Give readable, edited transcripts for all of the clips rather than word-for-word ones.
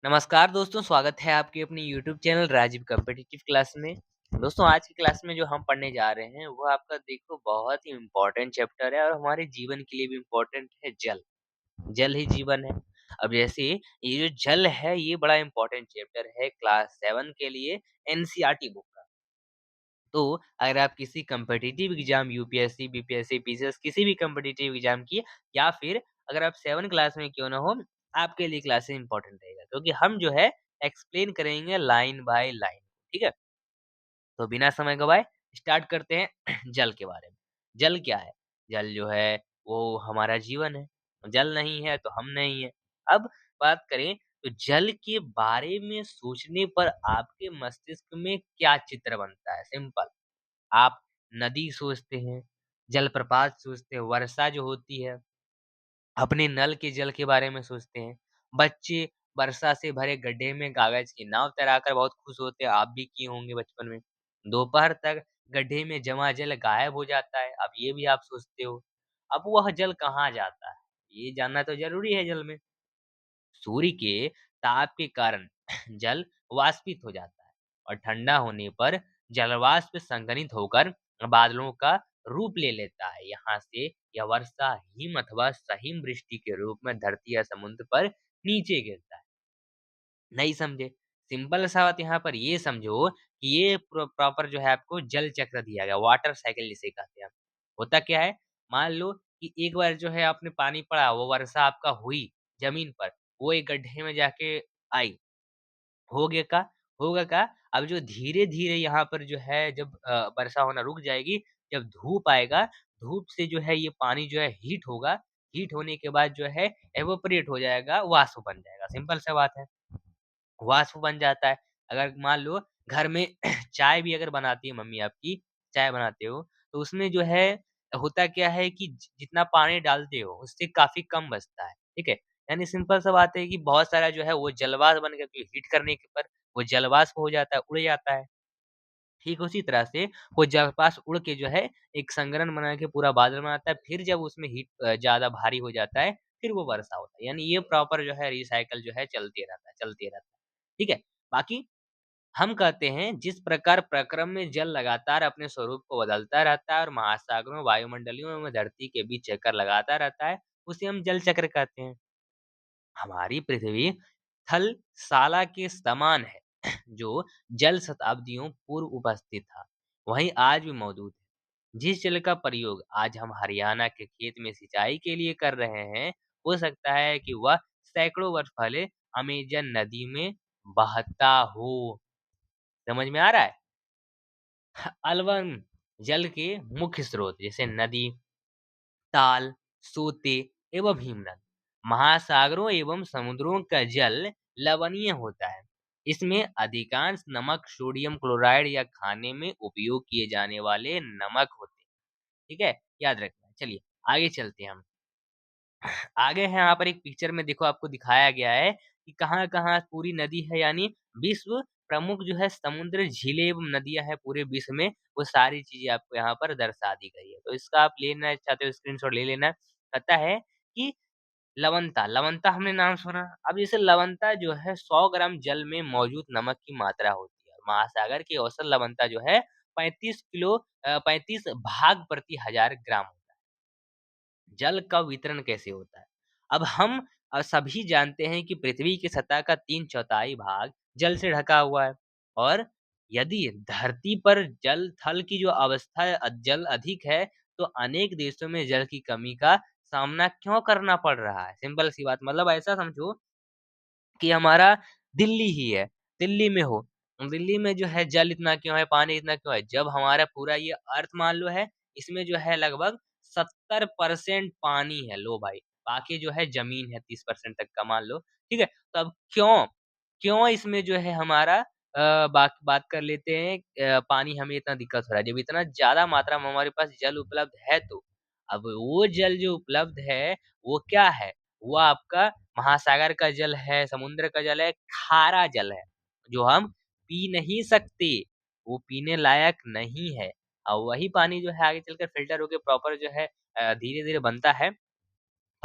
नमस्कार दोस्तों, स्वागत है आपके अपने YouTube channel Rajiv competitive class में। दोस्तों आज की क्लास में जो हम पढ़ने जा रहे हैं वो आपका देखो बहुत ही इम्पोर्टेंट चैप्टर है और हमारे जीवन के लिए भी इम्पोर्टेंट है जल। जल ही जीवन है। अब जैसे ये जो जल है ये बड़ा इम्पोर्टेंट चैप्टर है क्लास 7 के लिए एनसीईआरटी बुक का। तो अगर आप किसी competitive exam UPSC, BPSC, PCS किसी भी कॉम्पिटिटिव एग्जाम की या फिर अगर आप 7 क्लास में क्यों ना हो, आपके लिए क्लासेस इंपॉर्टेंट रहेगा क्योंकि हम जो है एक्सप्लेन करेंगे लाइन बाय लाइन। ठीक है? तो बिना समय गवाए स्टार्ट करते हैं जल के बारे में। जल क्या है? जल जो है वो हमारा जीवन है। जल नहीं है तो हम नहीं है। अब बात करें तो जल के बारे में सोचने पर आपके मस्तिष्क में क्या चित्र बनता है? सिंपल। आप नदी सोचते हैं, जलप्रपात सोचते हैं, वर्षा जो होती है, अपने नल के जल के बारे में सोचते हैं। बच्चे वर्षा से भरे गड्ढे में कागज की नाव तैराकर बहुत खुश होते हैं, आप भी किए होंगे बचपन में। दोपहर तक गड्ढे में जमा जल गायब हो जाता है, अब ये भी आप सोचते हो। अब वह जल कहाँ जाता है? ये जानना तो ज़रूरी है जल में। सूर्य के ताप के कारण जल वाष्पित हो जाता है और ठंडा होने पर जलवाष्प संघनित होकर बादलों का रूप ले लेता है। यहाँ से यह वर्षा हिम अथवा सहिम वृष्टि के रूप में धरती या समुद्र पर नीचे गिरता है। नहीं समझे? सिंपल सा बात यहाँ पर ये समझो कि ये प्रॉपर जो है आपको जल चक्र दिया गया, वाटर साइकिल जिसे कहते हैं हम। होता क्या है? मान लो कि एक बार जो है आपने पानी पड़ा, वो वर्षा आपका हुई ज़मीन पर, वो एक गड्ढे में जाके आई। होगे का होगा क्या? अब जो धीरे-धीरे यहाँ पर जो है जब वर्षा होना रुक जाएगी, जब धूप आएगा, धूप से जो है ये पानी जो है हीट होगा, हीट होने के बाद जो है इवेपोरेट हो जाएगा, वाष्प बन जाएगा। सिंपल सा बात है। वाष्प बन जाता है। अगर मान लो घर में चाय भी अगर बनाती है मम्मी आपकी, चाय बनाते हो, तो उसमें जो है होता क्या है कि जितना पानी डालते हो, उससे काफ़ी कम बचता है, ठीक है? यानी सिंपल सा बात है कि बहुत सारा जो है वो जलवाष्प बन के हीट करने के पर वो जलवाष्प हो जाता है, उड़ जाता है। ठीक उसी तरह से वो जलवाष्प उड़ के जो है एक संघनन बना के पूरा बादल बनाता है, फिर जब उसमें हीट ज़्यादा भारी हो जाता है, फिर वो वर्षा होता है। यानी ये प्रॉपर जो है रिसाइकल जो है चलते रहता है, चलते रहता है। ठीक है? बाकी हम कहते हैं जिस प्रकार प्रक्रम में जल लगातार अपने स्वरूप को बदलता रहता है और महासागरों, वायुमंडलियों एवं धरती के बीच चक्कर लगाता रहता है, उसे हम जल चक्र कहते हैं। हमारी पृथ्वी थलशाला के समान है, जो जल शताब्दियों पूर्व उपस्थित था, वहीं आज भी मौजूद है। जिस जल का प्रयोग आज हम हरियाणा के खेत में सिंचाई के लिए कर रहे हैं, हो सकता है कि वह सैकड़ों वर्ष पहले अमेजन नदी में बहता हो। समझ में आ रहा है? अलवन जल के मुख्य स्रोत जैसे नदी, ताल, सोते एवं हिमनद, महासागरों एवं समुद्रों का जल लवणीय होता है। इसमें अधिकांश नमक सोडियम क्लोराइड या खाने में उपयोग किए जाने वाले नमक होते हैं। ठीक है? याद रखना। चलिए आगे चलते हैं हम। आगे है यहाँ पर एक पिक्चर में देखो आपको दिखाया गया है कि कहाँ-कहाँ पूरी नदी है यानी विश्व प्रमुख जो है समुद्र, झीलें एवं नदियाँ हैं पूरे विश्व में, वो सारी चीज़ें आपको यहाँ पर दर्शा दी गई है। तो इसका आप लेना चाहते हो स्क्रीनशॉट ले लेना। पता है कि लवणता, लवणता हमने नाम सुना। अब जैसे लवणता जो है 100 ग्राम जल में मौजूद नमक की मात्रा होती है। महासागर की औसत लवणता जो है 35 भाग प्रति हज़ार ग्राम होता है। जल का वितरण कैसे होता है? अब हम सभी जानते हैं कि पृथ्वी की सतह का 3/4 भाग जल से ढका हुआ है और यदि धरती पर जल थल की जो अवस्था है जल अधिक है, तो अनेक देशों में जल की कमी का सामना क्यों करना पड़ रहा है? सिंपल सी बात मतलब ऐसा समझो कि हमारा दिल्ली ही है, दिल्ली में हो, दिल्ली में जो है जल इतना क्यों है, पानी इतना क्यों है? जब हमारा पूरा ये अर्थ मान लो है, इसमें जो है लगभग 70% पानी है, लो भाई, बाकी जो है ज़मीन है 30% तक का मान लो, ठीक है? तो अब क्यों? क्यों इसमें जो है हमारा बात बात कर लेते हैं पानी हमें इतना दिक्कत हो रहा है, जब इतना ज़्यादा मात्रा में हमारे पास जल उपलब्ध है तो। अब वो जल जो उपलब्ध है, वो क्या है? वो आपका महासागर का जल है, समुद्र का जल है, खारा जल है, जो हम पी नहीं सकते, वो पीने लायक नहीं है। वही पानी जो है आगे चलकर फ़िल्टर होके प्रॉपर जो है धीरे-धीरे बनता है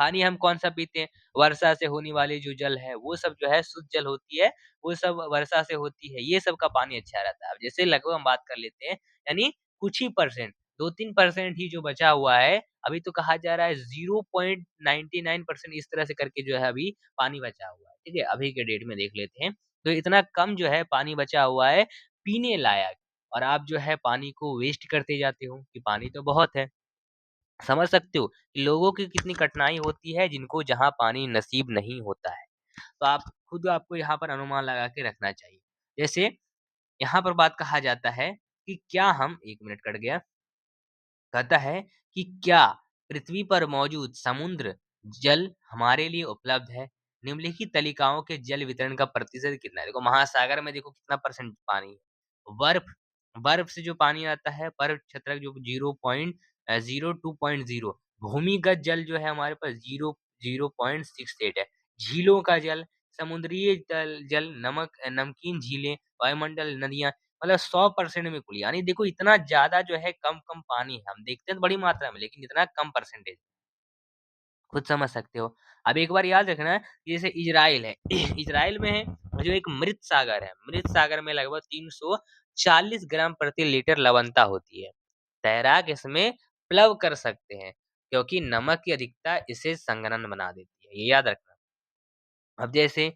पानी हम कौन-सा पीते हैं? वर्षा से होने वाली जो जल है, वो सब जो है शुद्ध जल होती है, वो सब वर्षा से होती है, ये सब का पानी अच्छा रहता है। अब जैसे लगभग हम बात कर लेते हैं, यानी कुछ ही परसेंट 2-3% ही जो बचा हुआ है, अभी तो कहा जा रहा है 0.99% इस तरह से करके जो है अभी पानी बचा हुआ है, ठीक है? अभी के डेट में देख लेते हैं, तो इतना कम जो है पानी बचा हुआ है पीने लायक और आप जो है पानी को वेस्ट करते जाते हो कि पानी तो बहुत है। समझ सकते हो कि लोगों की कितनी कठिनाई होती है जिनको जहाँ पानी नसीब नहीं होता है। तो आप खुद आपको यहाँ पर अनुमान लगा के रखना चाहिए। जैसे यहाँ पर बात कहा जाता है कि क्या हम 1 मिनट कट गया। कहता है कि क्या पृथ्वी पर मौजूद समुद्र जल हमारे लिए उपलब्ध है? निम्नलिखित तालिकाओं के जल वितरण का प्रतिशत कितना है? देखो महासागर में देखो कितना परसेंट पानी है। बर्फ बर्फ से जो पानी आता है, बर्फ क्षेत्रक जो 0.02.0 भूमिगत जल जो है हमारे पास 0.68 है। झीलों का जल, समुद्रीय जल, नमकीन झीलें, वायुमंडल, नदियाँ मतलब 100% में कुल यानी देखो इतना ज़्यादा जो है कम-कम पानी है। हम देखते हैं तो बड़ी मात्रा में लेकिन इतना कम परसेंटेज खुद समझ सकते हो। अब एक बार याद रखना जैसे इज़राइल है इज़राइल में है जो एक मृत सागर है। मृत सागर में लगभग 340 ग्राम प्रति लीटर लवणता होती है। तैराक इसमें प्लव कर सकते हैं क्योंकि नमक की अधिकता इसे संघनन बना देती है। ये याद रखना। अब जैसे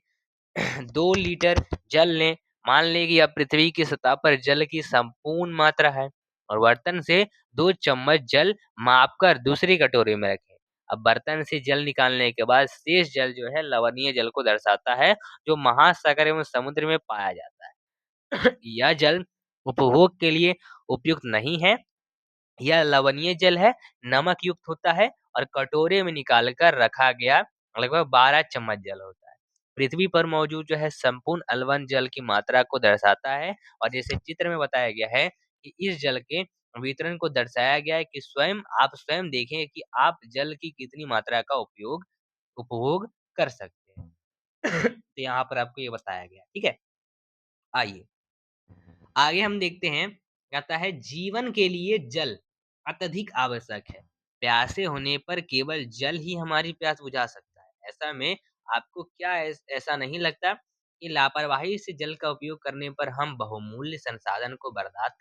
2 लीटर जल लें, मान लें कि अब पृथ्वी की सतह पर जल की संपूर्ण मात्रा है और बर्तन से 2 चम्मच जल मापकर दूसरी कटोरी में रखें। अब बर्तन से जल निकालने के बाद शेष जल जो है लवणीय जल को दर्शाता है, जो महासागर एवं समुद्र में पाया जाता है। यह जल उपभोग के लिए उपयुक्त नहीं है यह लवणीय जल है, नमक युक्त होता है और कटोरे में निकाल कर रखा गया लगभग 12 चम्मच जल होता है। पृथ्वी पर मौजूद जो है संपूर्ण अलवन जल की मात्रा को दर्शाता है और जैसे चित्र में बताया गया है कि इस जल के वितरण को दर्शाया गया है कि आप स्वयं देखें कि आप जल की कितनी मात्रा का उपभोग कर सकते हैं। तो यहाँ पर आपको ये बताया गया है, ठीक है? आइए आगे हम देखते हैं कहता है जीवन के लिए जल अत्यधिक आवश्यक है प्यासे होने पर केवल जल ही हमारी प्यास बुझा सकता है ऐसा में आपको क्या ऐसा नहीं लगता कि लापरवाही से जल का उपयोग करने पर हम बहुमूल्य संसाधन को बर्बाद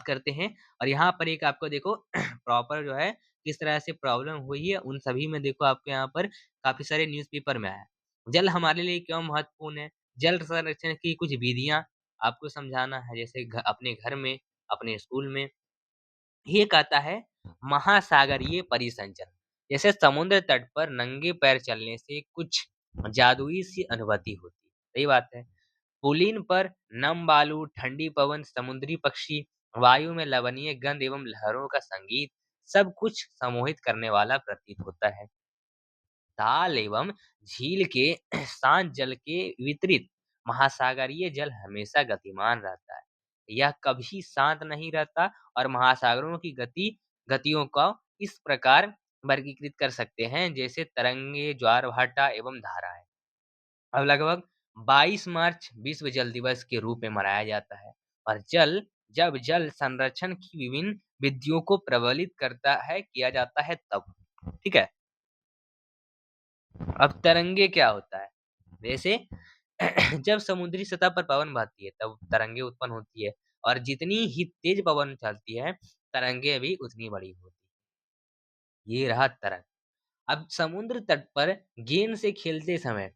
करते हैं और यहाँ पर एक आपको देखो प्रॉपर जो है किस तरह से प्रॉब्लम हुई है उन सभी में देखो आपको यहाँ पर काफी सारे न्यूज़पेपर में आया जल हमारे लिए क्यों महत्वपूर्ण है जल संरक्षण की कुछ विधियां आपको समझाना है जैसे अपने घर में अपने स्कूल में ये कहता है महासागरीय परिसंचरण जैसे समुद्र तट पर नंगे पैर चलने से कुछ जादुई सी अनुभूति होती है सही बात है पुलिन पर नम बालू, ठंडी पवन, समुद्री पक्षी, वायु में लवणीय गंध एवं लहरों का संगीत सब कुछ सम्मोहित करने वाला प्रतीत होता है। ताल एवं झील के शांत जल के वितरित महासागरीय जल हमेशा गतिमान रहता है। यह कभी शांत नहीं रहता और महासागरों की गतियों को इस प्रकार वर्गीकृत कर सकते हैं जैसे तरंगे, ज्वार भाटा एवं धाराएं। अब लगभग 22 मार्च विश्व जल दिवस के रूप में मनाया जाता है और जब जल संरक्षण की विभिन्न विधियों को प्रबलित करता है किया जाता है तब ठीक है अब तरंगे क्या होता है वैसे जब समुद्री सतह पर पवन बहती है तब तरंगे उत्पन्न होती है और जितनी ही तेज पवन चलती है तरंगे भी उतनी बड़ी होती है ये रहा तरंग अब समुद्र तट पर गेंद से खेलते समय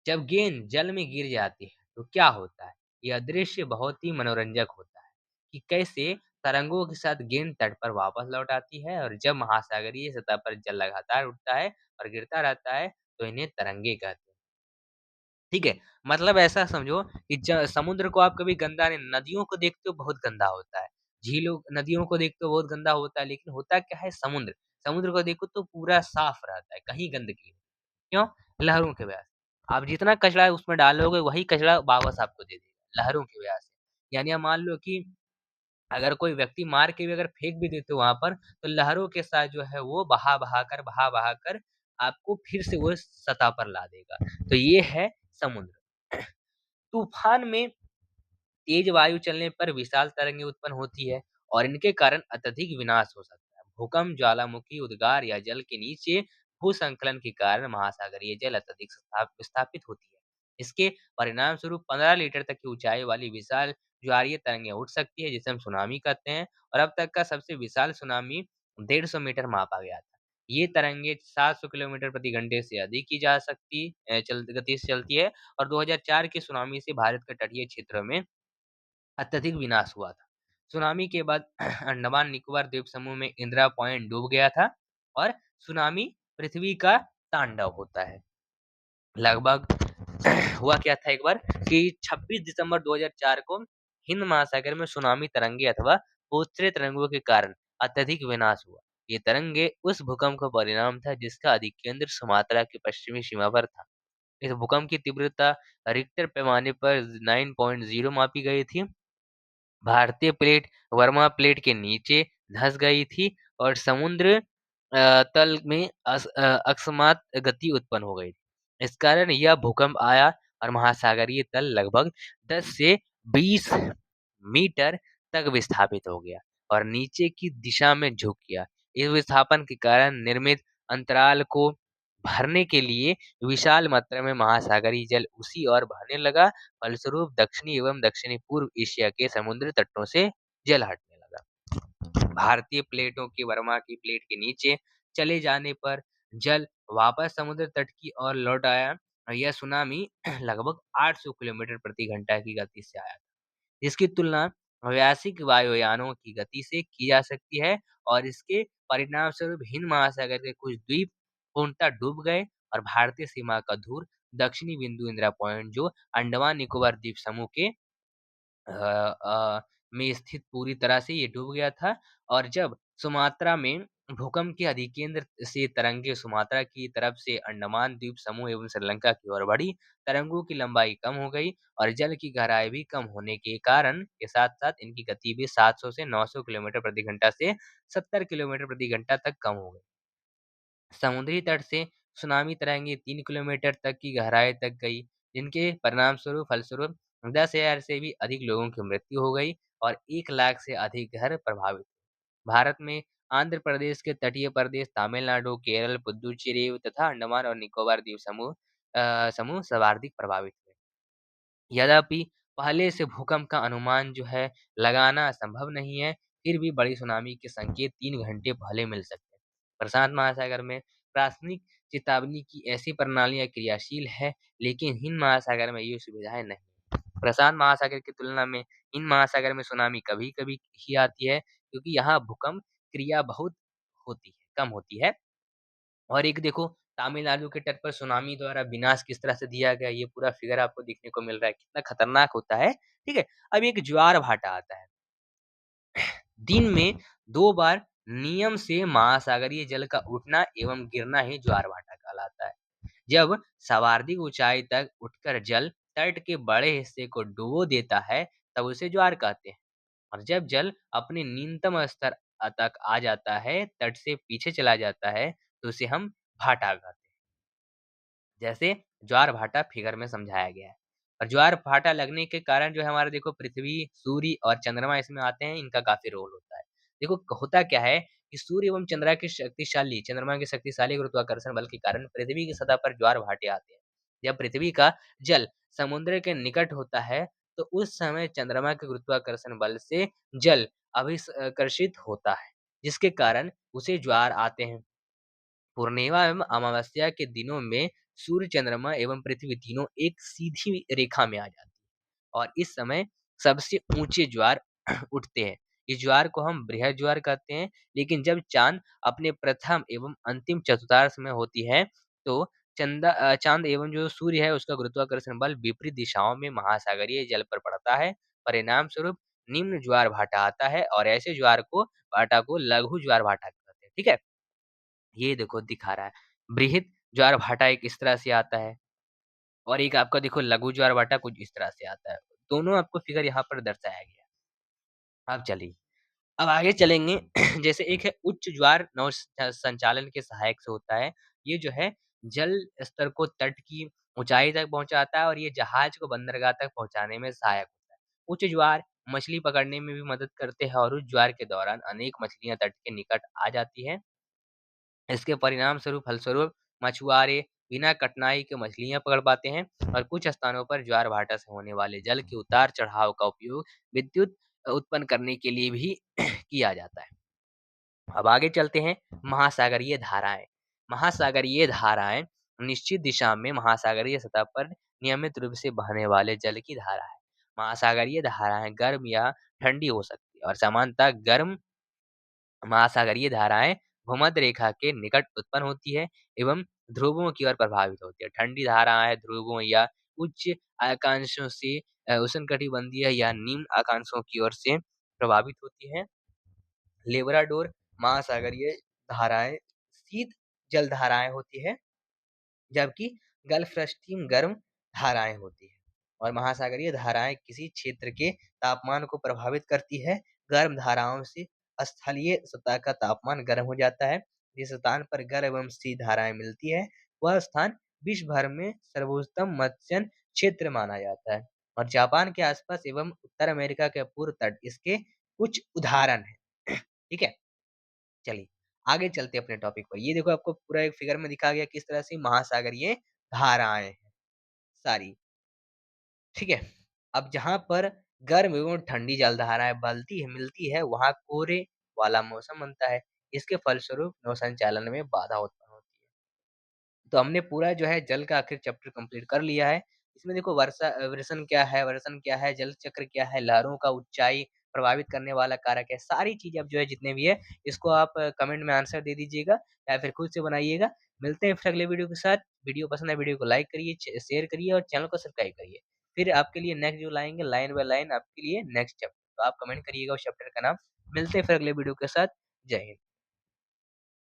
जब गेंद जल में गिर जाती है तो क्या होता है यह दृश्य बहुत ही मनोरंजक होता है कि कैसे तरंगों के साथ गेंद तट पर वापस लौट आती है और जब महासागरीय सतह पर जल लगातार उठता है और गिरता रहता है तो इन्हें तरंगे कहते हैं ठीक है मतलब ऐसा समझो कि समुद्र को आप कभी गंदा नहीं नदियों को देखते हो बहुत गंदा होता है झीलों नदियों को देखते हो बहुत गंदा होता है लेकिन होता क्या है समुद्र समुद्र को देखो तो पूरा साफ रहता है कहीं गंदगी नहीं क्यों? लहरों की वजह से। आप जितना कचरा उसमें डालोगे वही कचरा वापस आपको दे देगा, लहरों की वजह से। यानी आप मान लो कि अगर कोई व्यक्ति मार के भी अगर फेंक भी देते हो वहाँ पर, तो लहरों के साथ जो है वो बहा-बहा कर आपको फिर से वो सतह पर ला देगा। तो ये है समुद्र। तूफ़ान में तेज वायु चलने पर विशाल तरंगें उत्पन्न होती है और इनके कारण अत्यधिक विनाश हो सकता है। भूकंप, ज्वालामुखी, उद्गार या जल के नीचे भूसंकलन के कारण महासागरीय जल अत्यधिक विस्थापित होती है। इसके परिणाम स्वरूप 15 लीटर तक की ऊंचाई वाली विशाल ज्वारीय तरंगें उठ सकती है, जिसे हम सुनामी कहते हैं। और अब तक का सबसे विशाल सुनामी 150 मीटर मापा गया था। ये तरंगे 700 किलोमीटर प्रति घंटे से अधिक की जा सकती गति से चलती है। और 2004 के सुनामी से भारत के तटीय क्षेत्रों में अत्यधिक विनाश हुआ था। सुनामी के बाद अंडमान निकोबार द्वीप समूह में इंदिरा पॉइंट डूब गया था और सुनामी पृथ्वी का तांडव होता है। लगभग हुआ क्या था एक बार कि 26 दिसंबर 2004 को हिंद महासागर में सुनामी तरंगे अथवा भूस्त्रीय तरंगों के कारण अत्यधिक विनाश हुआ। ये तरंगे उस भूकंप का परिणाम था जिसका अधिकेंद्र सुमात्रा की पश्चिमी सीमा पर था। इस भूकंप की तीव्रता रिक्टर पैमाने पर 9.0 मापी गई थी। भारतीय प्लेट वर्मा प्लेट के नीचे धंस गई थी और समुद्र तल में अकस्मात गति उत्पन्न हो गई थी। इस कारण यह भूकंप आया और महासागरीय तल लगभग 10 से 20 मीटर तक विस्थापित हो गया और नीचे की दिशा में झुक गया। इस विस्थापन के कारण निर्मित अंतराल को भरने के लिए विशाल मात्रा में महासागरीय जल उसी ओर बहने लगा। फलस्वरूप दक्षिणी एवं दक्षिणी पूर्व एशिया के समुद्री तटों से जल हटने लगा। भारतीय प्लेटों की वर्मा की प्लेट के नीचे चले जाने पर जल वापस समुद्र तट की ओर लौट आया और यह सुनामी लगभग 800 किलोमीटर प्रति घंटा की गति से आया, जिसकी तुलना वैश्विक वायुयानों की गति से की जा सकती है। और इसके परिणाम स्वरूप हिंद महासागर के कुछ द्वीप पूर्णतः डूब गए और भारतीय सीमा का दूर दक्षिणी बिंदु इंदिरा पॉइंट जो अंडमान निकोबार द्वीप समूह के अ में स्थित पूरी तरह से ये डूब गया था। और जब सुमात्रा में भूकंप के अधिकेंद्र से तरंगे सुमात्रा की तरफ से अंडमान द्वीप समूह एवं श्रीलंका की ओर बढ़ी, तरंगों की लंबाई कम हो गई और जल की गहराई भी कम होने के कारण के साथ-साथ इनकी गति भी 700 से 900 किलोमीटर प्रति घंटा से 70 किलोमीटर प्रति घंटा तक कम हो गई। समुद्री तट से सुनामी तरंगे 3 किलोमीटर तक की गहराई तक गई, जिनके परिणामस्वरूप फलस्वरूप 10,000 से भी अधिक लोगों की मृत्यु हो गई और 1 लाख से अधिक घर प्रभावित हुए। भारत में आंध्र प्रदेश के तटीय प्रदेश, तमिलनाडु, केरल, पुदुचेरी तथा अंडमान और निकोबार द्वीप समूह सर्वाधिक प्रभावित हुए। यद्यपि पहले से भूकंप का अनुमान जो है लगाना संभव नहीं है, फिर भी बड़ी सुनामी के संकेत 3 घंटे पहले मिल सकते हैं। प्रशांत महासागर में प्राथमिक चेतावनी की ऐसी प्रणालियाँ क्रियाशील है, लेकिन हिंद महासागर में ये सुविधाएं नहीं। प्रशांत महासागर की तुलना में हिंद महासागर में सुनामी कभी-कभी ही आती है, क्योंकि यहाँ भूकंप क्रिया बहुत होती है, कम होती है। और एक देखो तमिलनाडु के तट पर सुनामी द्वारा विनाश किस तरह से दिया गया, ये पूरा फिगर आपको देखने को मिल रहा है, कितना खतरनाक होता है, ठीक है? अब एक ज्वार भाटा आता है। दिन में 2 बार नियम से महासागरीय जल का उठना एवं गिरना ही ज्वार भाटा कहलाता है। जब सर्वाधिक ऊंचाई तक उठकर जल तट के बड़े हिस्से को डुबो देता है, तब उसे ज्वार कहते हैं। और जब जल अपने न्यूनतम स्तर तक आ जाता है, तट से पीछे चला जाता है, तो उसे हम भाटा कहते हैं। जैसे ज्वार-भाटा फिगर में समझाया गया है। और ज्वार-भाटा लगने के कारण जो है हमारा देखो पृथ्वी, सूर्य और चंद्रमा इसमें आते हैं, इनका काफ़ी रोल होता है। देखो होता क्या है कि सूर्य एवं चंद्रमा के शक्तिशाली गुरुत्वाकर्षण बल के कारण पृथ्वी की सतह पर ज्वार-भाटे आते हैं। जब पृथ्वी का जल समुद्र के निकट होता है, तो उस समय चंद्रमा के गुरुत्वाकर्षण बल से जल अभिकर्षित होता है, जिसके कारण उसे ज्वार आते हैं। पूर्णिमा एवं अमावस्या के दिनों में सूर्य, चंद्रमा एवं पृथ्वी तीनों एक सीधी रेखा में आ जाते हैं और इस समय सबसे ऊंचे ज्वार उठते हैं। इस ज्वार को हम बृहद ज्वार कहते हैं। लेकिन जब चांद अपने प्रथम एवं अंतिम चतुर्थांश में होती है, तो चांद एवं जो सूर्य है उसका गुरुत्वाकर्षण बल विपरीत दिशाओं में महासागरीय जल पर पड़ता है। परिणाम स्वरूप निम्न ज्वार भाटा आता है और ऐसे ज्वार को भाटा को लघु ज्वार भाटा कहते हैं। ठीक है? ये देखो दिखा रहा है। बृहत ज्वार-भाटा एक इस तरह से आता है और एक आपका देखो लघु ज्वार-भाटा कुछ इस तरह से आता है। दोनों आपको फिगर यहाँ पर दर्शाया गया है। अब चलिए, अब आगे चलेंगे जैसे एक है उच्च ज्वार नौ संचालन के सहायक से होता है। ये जो है जल स्तर को तट की ऊँचाई तक पहुँचाता है और ये जहाज को बंदरगाह तक पहुँचाने में सहायक होता है। उच्च ज्वार मछली पकड़ने में भी मदद करते हैं और उस ज्वार के दौरान अनेक मछलियाँ तट के निकट आ जाती हैं। इसके फलस्वरूप मछुआरे बिना कठिनाई के मछलियाँ पकड़ पाते हैं और कुछ स्थानों पर ज्वार-भाटा से होने वाले जल के उतार-चढ़ाव का उपयोग विद्युत उत्पन्न करने के लिए भी किया जाता है। अब आगे चलते हैं महासागरीय धाराएँ। महासागरीय धाराएँ निश्चित दिशा में महासागरीय सतह पर नियमित रूप से बहने वाले जल की धारा है। महासागरीय धाराएँ गर्म या ठंडी हो सकती है और सामान्यतः गर्म महासागरीय धाराएँ भूमध्य रेखा के निकट उत्पन्न होती है एवं ध्रुवों की ओर प्रभावित होती है। ठंडी धाराएँ ध्रुवों या उच्च अक्षांशों से उष्णकटिबंधीय या निम्न अक्षांशों की ओर से प्रभावित होती हैं। लेब्राडोर महासागरीय धाराएँ शीत जल धाराएँ होती हैं, जबकि गल्फ स्ट्रीम गर्म धाराएँ होती हैं और महासागरीय धाराएँ किसी क्षेत्र के तापमान को प्रभावित करती है। गर्म धाराओं से स्थलीय सतह का तापमान गर्म हो जाता है। जिस स्थान पर गर्म एवं शीत धाराएँ मिलती है, वह स्थान विश्व भर में सर्वोत्तम मत्स्य क्षेत्र माना जाता है और जापान के आसपास एवं उत्तर अमेरिका के पूर्व तट इसके कुछ उदाहरण हैं। ठीक है? चलिए, आगे चलते हैं अपने टॉपिक पर। ये देखो आपको पूरा एक फिगर में दिखा गया किस तरह से महासागरीय धाराएँ हैं सारी, ठीक है? अब जहाँ पर गर्म एवं ठंडी जलधाराएँ मिलती है, वहाँ कोहरे वाला मौसम बनता है। इसके फलस्वरूप नौ संचालन में बाधा उत्पन्न होती है। तो हमने पूरा जो है जल का आखिर चैप्टर कंप्लीट कर लिया है। इसमें देखो वर्षण क्या है, जल चक्र क्या है, लहरों का ऊँचाई प्रभावित करने वाला कारक है, सारी चीज़ें अब जो है जितने भी है, इसको आप कमेंट में आंसर दे दीजिएगा या फिर खुद से बनाइएगा। मिलते हैं फिर अगले वीडियो के साथ। वीडियो पसंद है वीडियो को लाइक करिए, शेयर करिए और चैनल को सब्सक्राइब करिए। फिर आपके लिए नेक्स्ट जो लाएँगे लाइन बाय लाइन आपके लिए नेक्स्ट चैप्टर। तो आप कमेंट करिएगा उस चैप्टर का नाम। मिलते हैं फिर अगले वीडियो के साथ। जय हिंद।